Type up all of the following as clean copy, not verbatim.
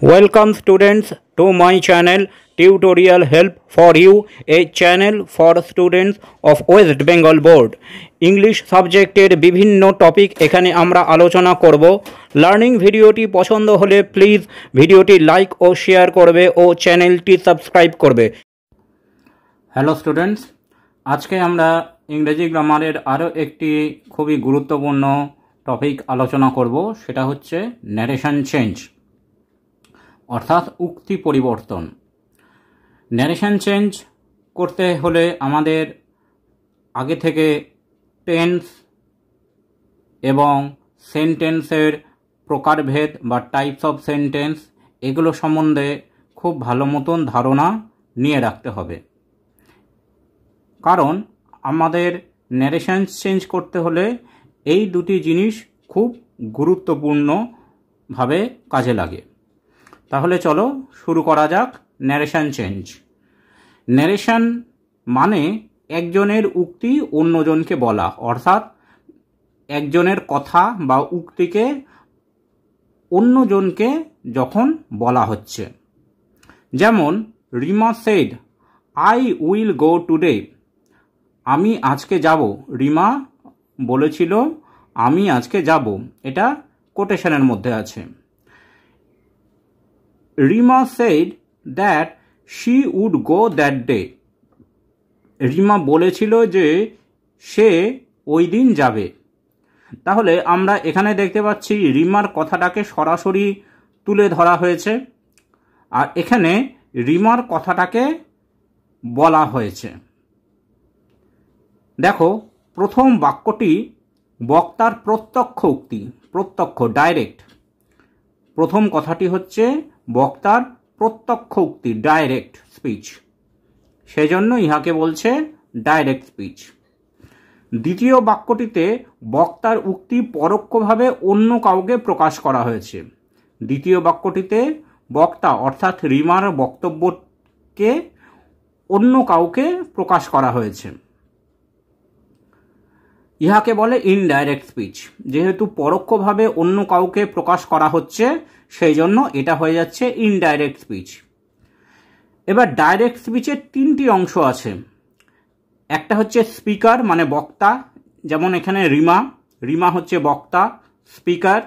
Welcome students to my channel Tutorial Help for You, a channel for students of West Bengal Board. English সাবজেক্টের বিভিন্ন topic এখানে আমরা আলোচনা করব। Learning ভিডিওটি পছন্দ হলে প্লিজ ভিডিওটি লাইক ও শেয়ার করবে ও চ্যানেলটি সাবস্ক্রাইব করবে। হ্যালো স্টুডেন্টস, আজকে আমরা ইংরেজি গ্রামারের আরও একটি খুবই গুরুত্বপূর্ণ টপিক আলোচনা করব, সেটা হচ্ছে ন্যারেশন চেঞ্জ অর্থাৎ উক্তি পরিবর্তন। ন্যারেশন চেঞ্জ করতে হলে আমাদের আগে থেকে টেন্স এবং সেন্টেন্সের প্রকারভেদ বা টাইপস অফ সেন্টেন্স এগুলো সম্বন্ধে খুব ভালো মতন ধারণা নিয়ে রাখতে হবে, কারণ আমাদের ন্যারেশন চেঞ্জ করতে হলে এই দুটি জিনিস খুব গুরুত্বপূর্ণভাবে কাজে লাগে। তাহলে চলো শুরু করা যাক ন্যারেশন চেঞ্জ। ন্যারেশন মানে একজনের উক্তি অন্যজনকে বলা, অর্থাৎ একজনের কথা বা উক্তিকে অন্যজনকে যখন বলা হচ্ছে। যেমন Rima said I will go today, আমি আজকে যাব। রিমা বলেছিল আমি আজকে যাব, এটা কোটেশনের মধ্যে আছে। Rima said that she would go that day, Rima বলেছিল যে সে ওই দিন যাবে। তাহলে আমরা এখানে দেখতে পাচ্ছি রিমার কথাটাকে সরাসরি তুলে ধরা হয়েছে, আর এখানে রিমার কথাটাকে বলা হয়েছে। দেখো, প্রথম বাক্যটি বক্তার প্রত্যক্ষ উক্তি, প্রত্যক্ষ ডাইরেক্ট। প্রথম কথাটি হচ্ছে বক্তার প্রত্যক্ষ উক্তি, ডাইরেক্ট স্পিচ, সেজন্য ইহাকে বলছে ডাইরেক্ট স্পিচ। দ্বিতীয় বাক্যটিতে বক্তার উক্তি পরোক্ষভাবে অন্য কাউকে প্রকাশ করা হয়েছে। দ্বিতীয় বাক্যটিতে বক্তা অর্থাৎ রিমার বক্তব্যকে অন্য কাউকে প্রকাশ করা হয়েছে, ইহাকে বলে ইনডাইরেক্ট স্পিচ। যেহেতু পরোক্ষভাবে অন্য কাউকে প্রকাশ করা হচ্ছে, সেই জন্য এটা হয়ে যাচ্ছে ইনডাইরেক্ট স্পিচ। এবার ডাইরেক্ট স্পিচের তিনটি অংশ আছে। একটা হচ্ছে স্পিকার মানে বক্তা, যেমন এখানে রিমা হচ্ছে বক্তা, স্পিকার।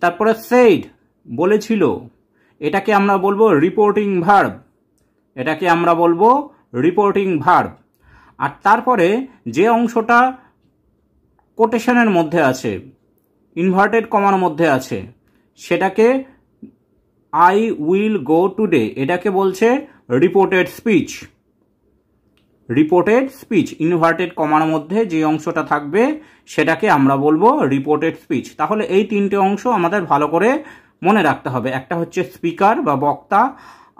তারপরে সেইড বলেছিল, এটাকে আমরা বলবো রিপোর্টিং ভার্ব, এটাকে আমরা বলবো রিপোর্টিং ভার্ব। আর তারপরে যে অংশটা কোটেশনের মধ্যে আছে, ইনভার্টেড কমার মধ্যে আছে, সেটাকে আই উইল গো টুডে, এটাকে বলছে reported speech. Reported speech, inverted কমার মধ্যে যে অংশটা থাকবে সেটাকে আমরা বলবো রিপোর্টেড স্পিচ। তাহলে এই তিনটে অংশ আমাদের ভালো করে মনে রাখতে হবে। একটা হচ্ছে স্পিকার বা বক্তা,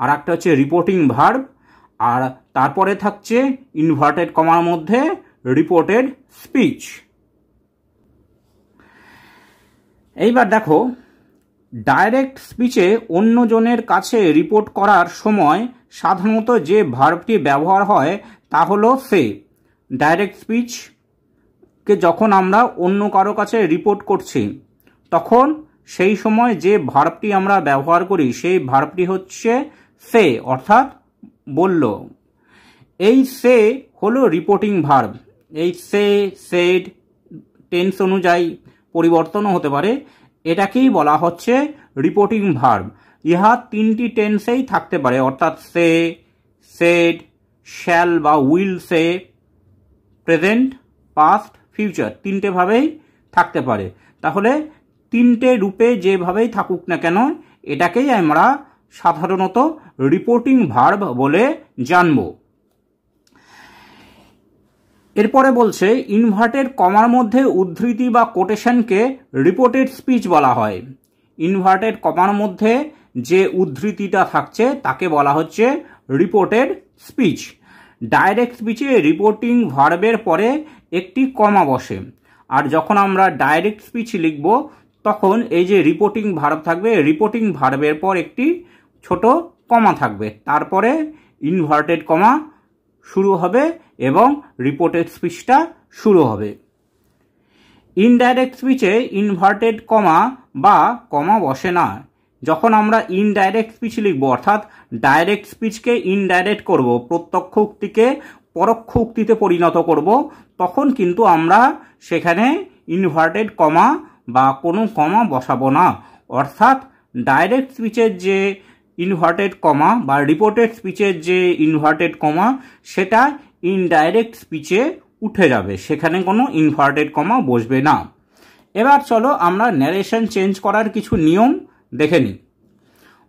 আর একটা হচ্ছে রিপোর্টিং ভার্ব, আর তারপরে থাকছে ইনভার্টেড কমার মধ্যে রিপোর্টেড স্পিচ। এইবার দেখো, ডাইরেক্ট স্পিচে অন্যজনের কাছে রিপোর্ট করার সময় সাধারণত যে ভার্বটি ব্যবহার হয় তা হলো সে। ডাইরেক্ট স্পিচকে যখন আমরা অন্য কারো কাছে রিপোর্ট করছি, তখন সেই সময় যে ভার্বটি আমরা ব্যবহার করি সেই ভার্বটি হচ্ছে সে, অর্থাৎ বলল। এই সে হলো রিপোর্টিং ভার্ব। এই সে, সেড টেন্স অনুযায়ী পরিবর্তনও হতে পারে, এটাকেই বলা হচ্ছে রিপোর্টিং ভার্ব। ইহা তিনটি টেন্সেই থাকতে পারে, অর্থাৎ সে, সেড, শ্যাল বা will say, present, past, future, তিনটে ভাবেই থাকতে পারে। তাহলে তিনটে রূপে যেভাবেই থাকুক না কেন, এটাকেই আমরা সাধারণত রিপোর্টিং ভার্ব বলে জানব। এরপরে বলছে ইনভার্টেড কমার মধ্যে উদ্ধৃতি বা কোটেশনকে রিপোর্টেড স্পিচ বলা হয়। ইনভার্টেড কমার মধ্যে যে উদ্ধৃতিটা থাকছে তাকে বলা হচ্ছে রিপোর্টেড স্পিচ। ডাইরেক্ট স্পিচে রিপোর্টিং ভার্বের পরে একটি কমা বসে, আর যখন আমরা ডাইরেক্ট স্পিচ লিখব তখন এই যে রিপোর্টিং ভার্ব থাকবে, রিপোর্টিং ভার্বের পর একটি ছোট কমা থাকবে, তারপরে ইনভার্টেড কমা শুরু হবে এবং রিপোর্টেড স্পিচটা শুরু হবে। ইনডাইরেক্ট স্পিচে ইনভার্টেড কমা বা কমা বসে না, যখন আমরা ইনডাইরেক্ট স্পিচ লিখব, অর্থাৎ ডাইরেক্ট স্পিচকে ইনডাইরেক্ট করব, প্রত্যক্ষ উক্তিকে পরোক্ষ উক্তিতে পরিণত করব, তখন কিন্তু আমরা সেখানে ইনভার্টেড কমা বা কোনো কমা বসাবো না। অর্থাৎ ডাইরেক্ট স্পিচের যে ইনভার্টেড কমা বা রিপোর্টেড স্পিচের যে ইনভার্টেড কমা সেটা ইনডাইরেক্ট স্পিচে উঠে যাবে, সেখানে কোনো ইনভার্টেড কমা বসবে না। এবার চলো আমরা ন্যারেশন চেঞ্জ করার কিছু নিয়ম দেখে নিই।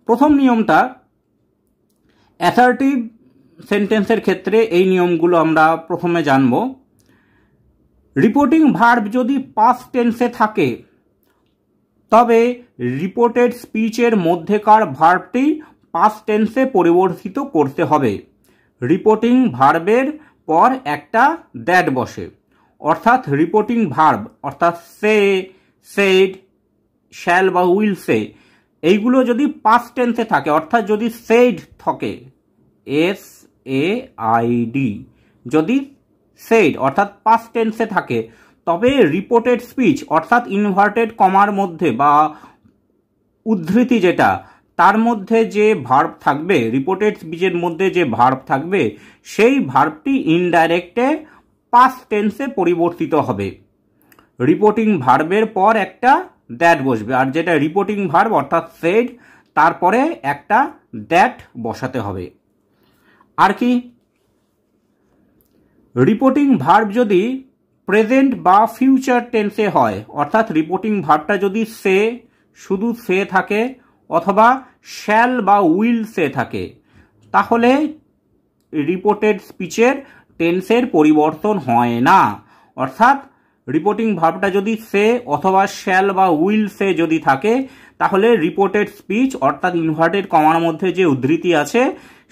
প্রথম নিয়মটা অ্যাসার্টিভ সেন্টেন্সের ক্ষেত্রে এই নিয়মগুলো আমরা প্রথমে জানব। রিপোর্টিং ভার্ব যদি পাস্ট টেন্সে থাকে তবে রিপোর্টেড স্পিচের মধ্যেকার ভার্বটি পাস্ট টেন্সে পরিবর্তিত করতে হবে। রিপোর্টিং ভার্বের পর একটা দ্যাট বসে, অর্থাৎ রিপোর্টিং ভার্ব অর্থাৎ সে, সেড, শ্যাল বা উইল সে, এইগুলো যদি পাস্ট টেন্সে থাকে, অর্থাৎ যদি সেড থাকে, SAID, যদি সেড অর্থাৎ পাস্ট টেন্সে থাকে, তবে রিপোর্টেড স্পিচ অর্থাৎ ইনভার্টেড কমার মধ্যে বা উদ্ধৃতি যেটা, তার মধ্যে যে ভার্ব থাকবে, রিপোর্টেড স্পিচের মধ্যে যে ভার্ব থাকবে, সেই ভার্বটি ইনডাইরেক্টে পাস্ট টেন্সে পরিবর্তিত হবে। রিপোর্টিং ভার্বের পর একটা দ্যাট বসবে, আর যেটা রিপোর্টিং ভার্ব অর্থাৎ সেড, তারপরে একটা দ্যাট বসাতে হবে। আর কি, রিপোর্টিং ভার্ব যদি প্রেজেন্ট বা ফিউচার টেন্সে হয়, অর্থাৎ রিপোর্টিং ভার্বটা যদি সে, শুধু সে থাকে, অথবা শ্যাল বা উইল সে থাকে, তাহলে রিপোর্টেড স্পিচের টেন্সের পরিবর্তন হয় না। অর্থাৎ রিপোর্টিং ভার্বটা যদি সে অথবা শ্যাল বা উইল সে যদি থাকে, তাহলে রিপোর্টেড স্পিচ অর্থাৎ ইনভার্টেড কমার মধ্যে যে উদ্ধৃতি আছে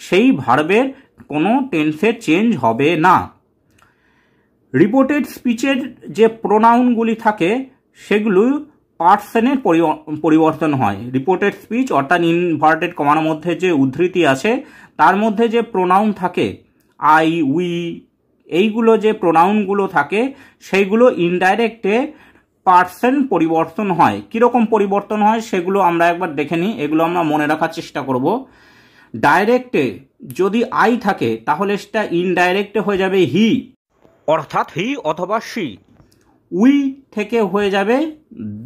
সেই ভার্বের কোনো টেন্সের চেঞ্জ হবে না। রিপোর্টেড স্পিচের যে প্রোনাউনগুলি থাকে সেগুলো পার্সনের পরিবর্তন হয়। রিপোর্টেড স্পিচ অর্থাৎ ইনভার্টেড কমার মধ্যে যে উদ্ধৃতি আছে তার মধ্যে যে প্রোনাউন থাকে, আই, উই, এইগুলো যে প্রোনাউনগুলো থাকে সেইগুলো ইনডাইরেক্টে পার্সন পরিবর্তন হয়। কীরকম পরিবর্তন হয় সেগুলো আমরা একবার দেখে নিই, এগুলো আমরা মনে রাখার চেষ্টা করব। ডাইরেক্টে যদি আই থাকে তাহলে সেটা ইনডাইরেক্টে হয়ে যাবে হি, অর্থাৎ হি অথবা সি। উই থেকে হয়ে যাবে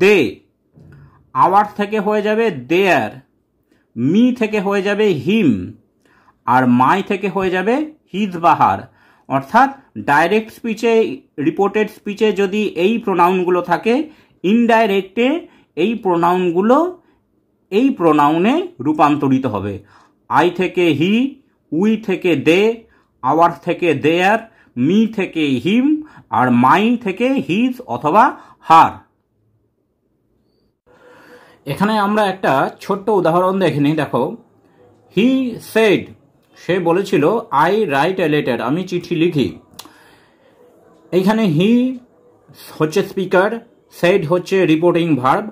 দে, আওয়ার থেকে হয়ে যাবে দেয়ার, মি থেকে হয়ে যাবে হিম, আর মাই থেকে হয়ে যাবে হিজ বা হার। অর্থাৎ ডাইরেক্ট স্পিচে, রিপোর্টেড স্পিচে যদি এই প্রোনাউনগুলো থাকে, ইনডাইরেক্টে এই প্রোনাউনগুলো এই প্রোনাউনে রূপান্তরিত হবে। আই থেকে হি, উই থেকে দে, আওয়ার থেকে দেয়ার, মি থেকে হিম, আর মাই থেকে হিজ অথবা হার। এখানে আমরা একটা ছোট্ট উদাহরণ দেখে নিই। দেখো, হি সেড, সে বলেছিল আই রাইট এ লেটার, আমি চিঠি লিখি। এইখানে হি হচ্ছে স্পিকার, সেড হচ্ছে reporting verb,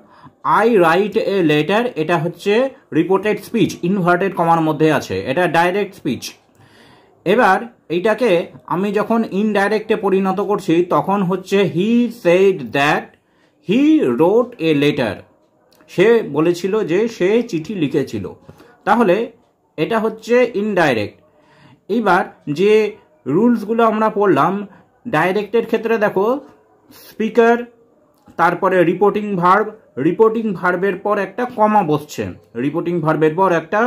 I write a letter এটা হচ্ছে রিপোর্টেড স্পিচ, ইনভার্টেড কমার মধ্যে আছে, এটা ডাইরেক্ট স্পিচ। এবার এইটাকে আমি যখন ইনডাইরেক্টে পরিণত করছি তখন হচ্ছে he said that he wrote a letter, সে বলেছিল যে সে চিঠি লিখেছিল, তাহলে এটা হচ্ছে ইনডাইরেক্ট। এইবার যে রুলসগুলো আমরা পড়লাম ডাইরেক্টের ক্ষেত্রে, দেখো স্পিকার, তারপরে রিপোর্টিং ভার্ব, রিপোর্টিং ভার্বের পর একটা কমা বসছে, রিপোর্টিং ভার্বের পর একটা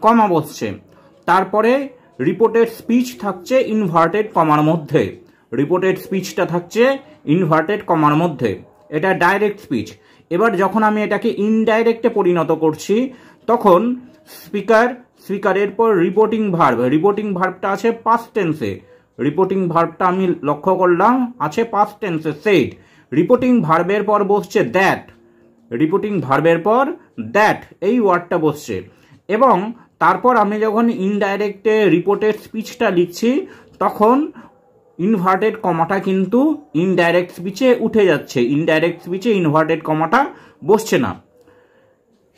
কমা বসছে, তারপরে রিপোর্টেড স্পিচ থাকছে ইনভার্টেড কমার মধ্যে, রিপোর্টেড স্পিচটা থাকছে ইনভার্টেড কমার মধ্যে, এটা ডাইরেক্ট স্পিচ। এবার যখন আমি এটাকে ইনডাইরেক্টে পরিণত করছি তখন স্পিকারের পর রিপোর্টিং ভার্ব, রিপোর্টিং ভার্বটা আছে পাস্ট টেন্সে, রিপোর্টিং ভার্বটা আমি লক্ষ্য করলাম আছে পাস্ট টেন্সে সেড, রিপোর্টিং ভার্বের পর বসছে দ্যাট, রিপোর্টিং ভার্বের পর দ্যাট এই ওয়ার্ডটা বসছে, এবং তারপর আমি যখন ইনডাইরেক্টে রিপোর্টেড স্পিচটা লিখছি তখন ইনভার্টেড কমাটা কিন্তু ইনডাইরেক্ট স্পিচে উঠে যাচ্ছে, ইনডাইরেক্ট স্পিচে ইনভার্টেড কমাটা বসছে না।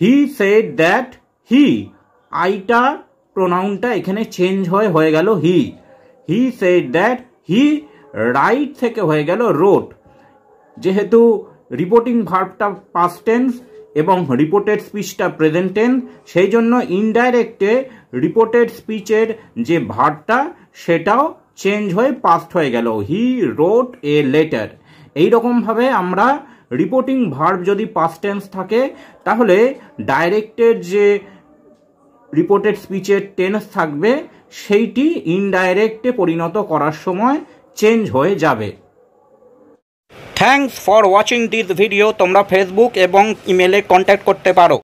হি সেড দ্যাট হি, আইটা প্রোনাউনটা এখানে চেঞ্জ হয়ে গেল he, he said that he write থেকে হয়ে গেল রোট। যেহেতু রিপোর্টিং ভার্বটা পাস্ট টেন্স, এবং রিপোর্টেড স্পিচটা প্রেজেন্ট টেন্স, সেই জন্য ইনডাইরেক্টে রিপোর্টেড স্পিচের যে ভার্বটা সেটাও চেঞ্জ হয়ে পাস্ট হয়ে গেল, হি রোট এ লেটার। এইরকমভাবে আমরা রিপোর্টিং ভার্ব যদি পাস্ট টেন্স থাকে তাহলে ডাইরেক্টের যে রিপোর্টেড স্পিচের টেন্স থাকবে সেইটি ইনডাইরেক্টে পরিণত করার সময় চেঞ্জ হয়ে যাবে। Thanks for watching this video. তোমরা ফেসবুক এবং ইমেলে কন্ট্যাক্ট করতে পারো।